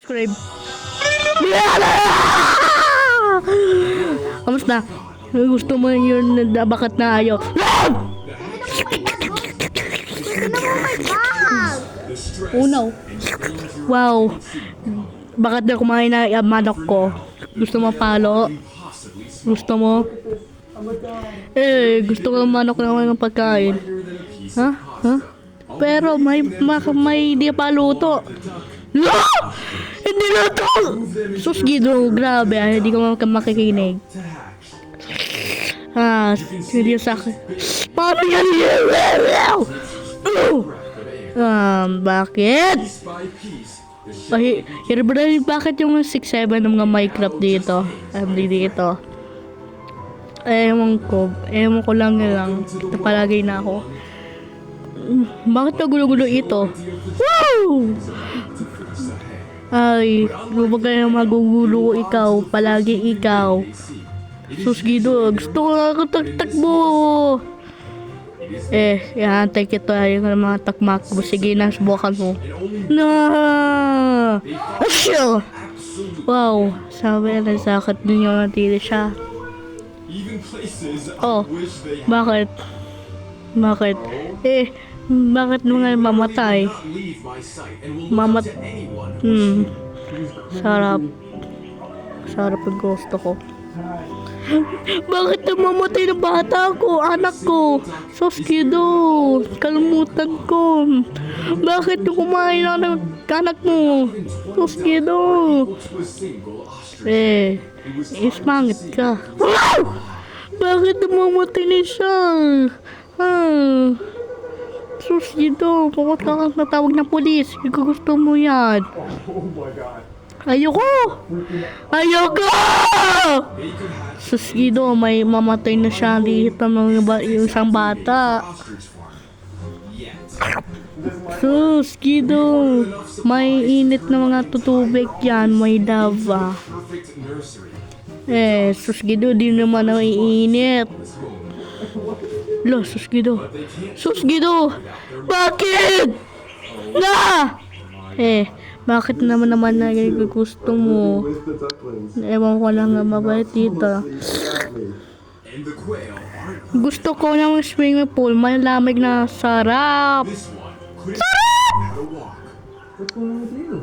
Subscribe. Kamusta? Gusto mo yun na bakit na ayaw? Unaw. Wow. Bakit na kumain na yung manok ko? Gusto mo palo? Gusto mo? Gusto ko ng manok na ng pagkain. Ha? Ha? Pero may di pa luto. No! Hindi na to! Sus, Gido, grabe. Hindi ko makikinig. Hindi sa akin. Paano yan? Bakit? Bakit yung 6-7 ng mga Minecraft dito? Dito. Ewan ko lang. Napalagay na ako. Bakit nagulo-gulo ito? Woo! Ay, huwag kayo magugulo ikaw. Palagi ikaw. Sus, Gido, gusto ko nga ako takbo. Ihantay kita yung mga takmak mo. Sige na, subukan mo. No! Asyo! Wow, sabi na sakit ninyo natili siya. Oh, bakit? Bakit? Bakit mga mamatay? Sarap ang gusto ko. Bakit namamatay ng bata ko? Anak ko? Sus, Gido, kalumutan ko. Bakit kumain na ng anak mo? Sus, Gido. Ismangit ka. Wow! Bakit namamatay na siya? Sus, Gido, bakit ka natawag ng polis? Ikaw gusto mo yan. Ayoko! Sus, Gido, may mamatay na siya dito ng yung isang bata. Sus, Gido, may init na mga tutubig yan, may lava. Sus, Gido, di naman na iinit. Sus, Gido. Sus, Gido! Bakit? Bakit naman na gusto mo? Ewan ko lang nga mabait dito. Gusto ko ng swimming pool. May lamig na sarap. Sarap!